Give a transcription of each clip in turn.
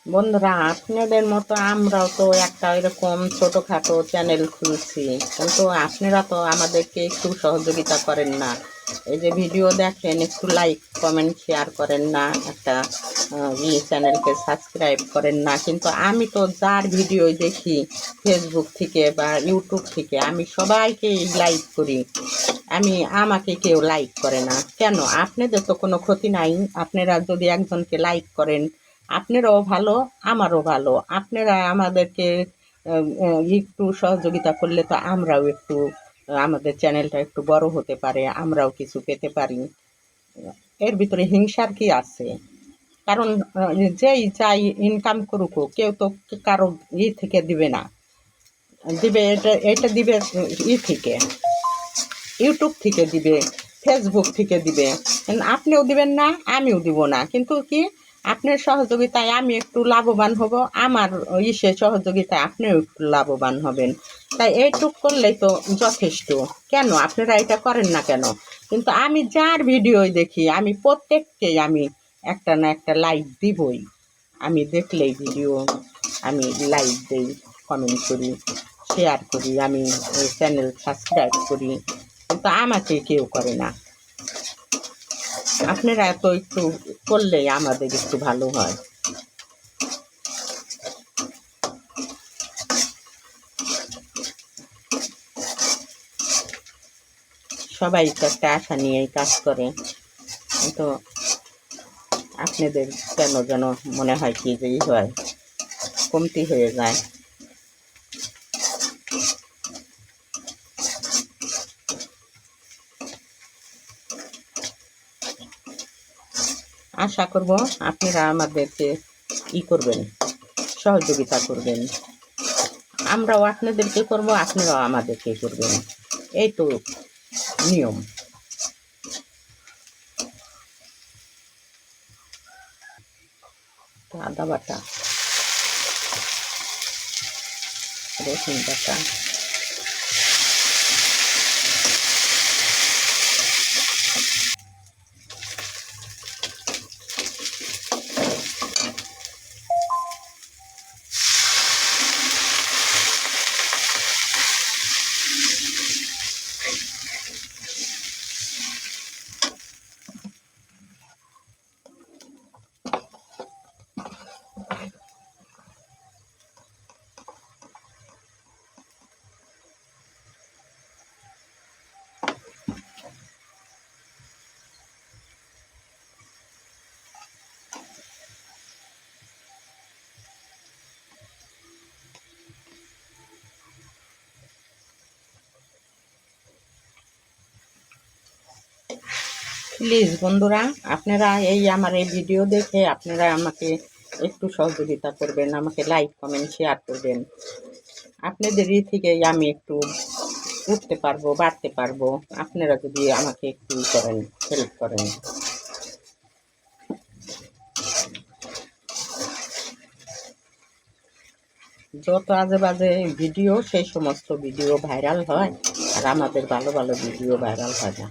বন্ধুরা, আপনাদের মতো আমরাও তো একটা এরকম ছোটোখাটো চ্যানেল খুলছি, কিন্তু আপনারা তো আমাদেরকে একটু সহযোগিতা করেন না। এই যে ভিডিও দেখেন, একটু লাইক কমেন্ট শেয়ার করেন না, একটা চ্যানেলকে সাবস্ক্রাইব করেন না। কিন্তু আমি তো যার ভিডিও দেখি ফেসবুক থেকে বা ইউটিউব থেকে, আমি সবাইকে লাইক করি। আমাকে কেউ লাইক করে না কেন? আপনাদের তো কোনো ক্ষতি নাই। আপনারা যদি একজনকে লাইক করেন, আপনারাও ভালো, আমারও ভালো। আপনারা আমাদেরকে একটু সহযোগিতা করলে তো আমরাও একটু, আমাদের চ্যানেলটা একটু বড় হতে পারে, আমরাও কিছু পেতে পারি। এর ভিতরে হিংসার কি আছে? কারণ যেই চাই ইনকাম করুক, কেউ তো কারো থেকে দিবে না। দিবে এটা দিবে থেকে, ইউটিউব থেকে দিবে, ফেসবুক থেকে দিবে। আপনিও দিবেন না, আমিও দিব না। কিন্তু কি, আপনার সহযোগিতায় আমি একটু লাভবান হব, আমার সহযোগিতায় আপনিও একটু লাভবান হবেন। তাই এইটুক করলেই তো যথেষ্ট। কেন আপনারা এটা করেন না কেন? কিন্তু আমি যার ভিডিও দেখি, আমি প্রত্যেককেই আমি একটা না একটা লাইক দিবই। আমি দেখলেই ভিডিও আমি লাইক দিই, কমেন্ট করি, শেয়ার করি, আমি চ্যানেল সাবস্ক্রাইব করি। কিন্তু আমাকে কেউ করে না। আপনারা তো একটু করলেই আমাদের একটু ভালো হয়। সবাই তো একটা আশা নিয়েই কাজ করে, কিন্তু আপনাদের কেন যেন মনে হয় কি যে হয়, কমতি হয়ে যায়। আশা করব আপনারা আমাদেরকে করবেন, সহযোগিতা করবেন। আমরাও আপনাদেরকে করব, আপনারাও আমাদেরকে করবেন। এই তো নিয়ম। আদা বাটা, রসুন বাটা, প্লিজ বন্ধুরা, আপনারা আমার এই ভিডিও দেখে আপনারা আমাকে একটু সহযোগিতা করবেন, আমাকে লাইক কমেন্ট শেয়ার করবেন। আপনাদেরই থেকেই আমি একটু উঠতে পারবো, বাড়তে পারবো, আপনারা যদি আমাকে একটু করেন, হেল্প করেন। যত আজে বাজে ভিডিও, সেই সমস্ত ভিডিও ভাইরাল হয়, আর আমাদের ভালো ভালো ভিডিও ভাইরাল হয় না।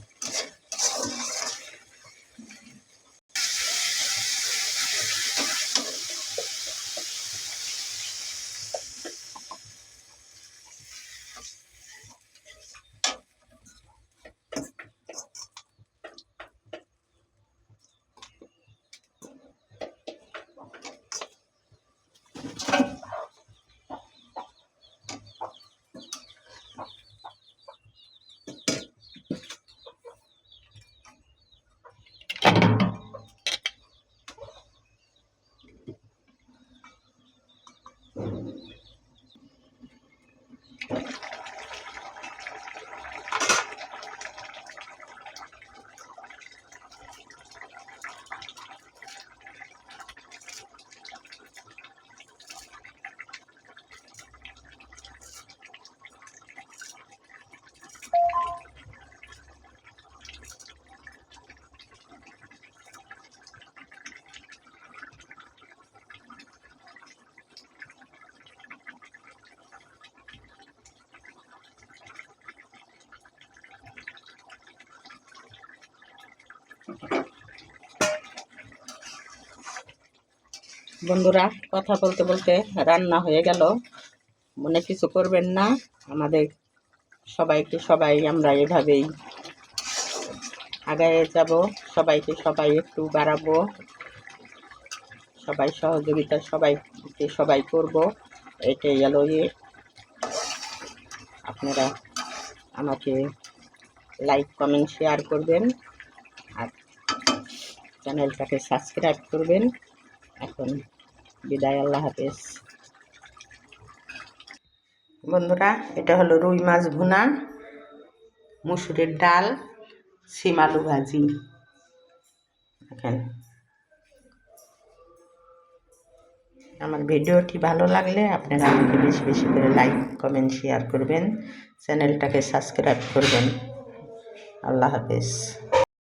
বন্ধুরা, কথা বলতে বলতে রান্না হয়ে গেল। মনে কিছু করবেন না, আমাদের সবাই আমরা এভাবেই আগায়ে যাব। সবাইকে সবাই একটু বাড়াবো, সবাই সহযোগিতা সবাই করব। এটাই গেল আপনারা আমাকে লাইক কমেন্ট শেয়ার করবেন আর চ্যানেলটাকে সাবস্ক্রাইব করবেন। এখন বিদায়, আল্লাহ হাফেজ। বন্ধুরা, এটা হলো রুই মাছ ভুনা, মুসুরের ডাল, শিম আলু ভাজি। দেখেন, আমার ভিডিওটি ভালো লাগলে আপনারা আমাকে বেশি বেশি করে লাইক কমেন্ট শেয়ার করবেন, চ্যানেলটাকে সাবস্ক্রাইব করবেন। আল্লাহ হাফেজ।